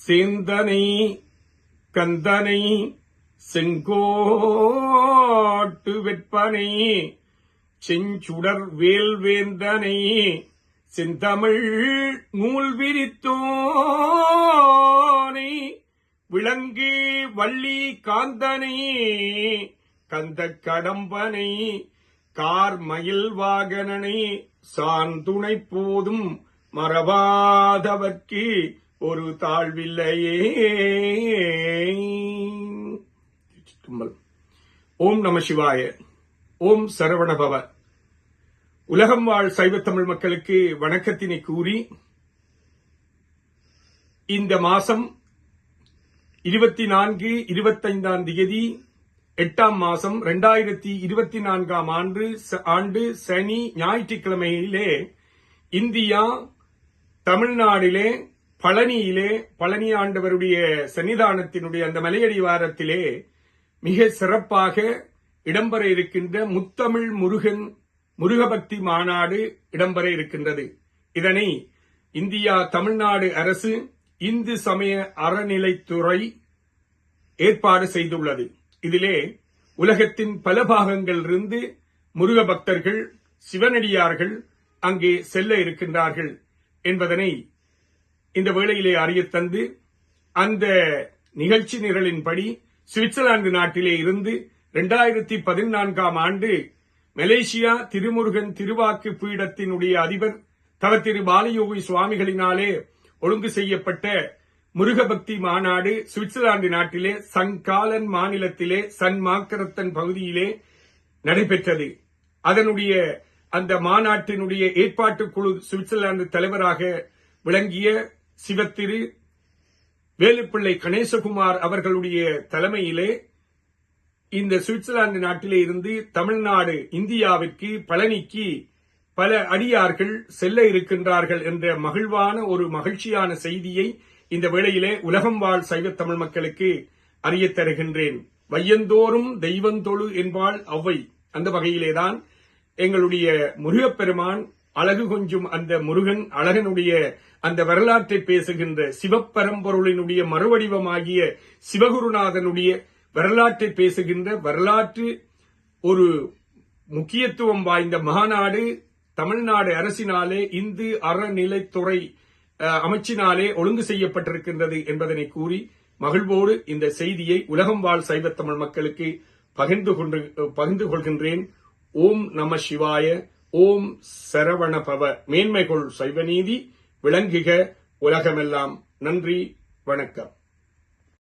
சேந்தனை கந்தனை செங்கோட்டு வெற்பனை செஞ்சுடர் வேல்வேந்தனை செந்தமிழ் நூல் விரித்தோனை விளங்கு வள்ளி காந்தனை கந்த கடம்பனை கார்மயில் வாகனனை சார்ந்துணை போதும் மறவாதவர்க்கு ஒரு தாழ்வில்லையே. ஓம் நம சிவாய. ஓம் சரவணபவ. உலகம் வாழ் சைவ தமிழ் மக்களுக்கு வணக்கத்தினை கூறி, இந்த மாசம் 24, 25 தேதி 8ஆம் மாசம் 2024 ஆண்டு சனி ஞாயிற்றுக்கிழமையிலே இந்தியா தமிழ்நாடிலே பழனியிலே பழனி ஆண்டவருடைய சன்னிதானத்தினுடைய அந்த மலையடிவாரத்திலே மிக சிறப்பாக இடம்பெற இருக்கின்ற முத்தமிழ் முருகபக்தி மாநாடு இடம்பெற இருக்கின்றது. இதனை இந்தியா தமிழ்நாடு அரசு இந்து சமய அறநிலைத்துறை ஏற்பாடு செய்துள்ளது. இதிலே உலகத்தின் பல பாகங்களிலிருந்து முருக பக்தர்கள் சிவனடியார்கள் அங்கே செல்ல இருக்கின்றார்கள் என்பதனை இந்த வேளையிலே அறியத் தந்து, அந்த நிகழ்ச்சி நிரலின்படி சுவிட்சர்லாந்து நாட்டிலே இருந்து 2014ஆம் ஆண்டு மலேசியா திருமுருகன் திருவாக்கு பீடத்தினுடைய அதிபர் தவ திரு பாலயோகி சுவாமிகளினாலே ஒழுங்கு செய்யப்பட்ட முருகபக்தி மாநாடு சுவிட்சர்லாந்து நாட்டிலே சங்காலன் மாநிலத்திலே சன்மாக்கரத்தன் பகுதியிலே நடைபெற்றது. அதனுடைய அந்த மாநாட்டினுடைய ஏற்பாட்டு குழு சுவிட்சர்லாந்து தலைவராக விளங்கிய சிவத்திரு வேலுப்பிள்ளை கணேசகுமார் அவர்களுடைய தலைமையிலே இந்த சுவிட்சர்லாந்து நாட்டிலே இருந்து தமிழ்நாடு இந்தியாவிற்கு பழனிக்கு பல அடியார்கள் செல்ல இருக்கின்றார்கள் என்ற மகிழ்வான ஒரு மகிழ்ச்சியான செய்தியை இந்த வேளையிலே உலகம் வாழ் சைவ தமிழ் மக்களுக்கு அறியத் தருகின்றேன். வையந்தோறும் தெய்வந்தொழு என்பாள் அவ்வை. அந்த வகையிலேதான் எங்களுடைய முருகப்பெருமான் அழகு கொஞ்சும் அந்த முருகன் அழகனுடைய அந்த வரலாற்றை பேசுகின்ற சிவப்பரம்பொருளினுடைய மறுவடிவமாகிய சிவகுருநாதனுடைய வரலாற்றை பேசுகின்ற வரலாற்று ஒரு முக்கியத்துவம் வாய்ந்த மாநாடு தமிழ்நாடு அரசினாலே இந்து அறநிலைத்துறை அமைச்சினாலே ஒழுங்கு செய்யப்பட்டிருக்கின்றது என்பதனை கூறி மகிழ்வோடு இந்த செய்தியை உலகம் வாழ் சைவ தமிழ் மக்களுக்கு பகிர்ந்து கொள்கின்றேன். ஓம் நம சிவாய. ஓம் சரவணபவ. மேன்மைகொள் சைவநீதி விளங்குக உலகமெல்லாம். நன்றி, வணக்கம்.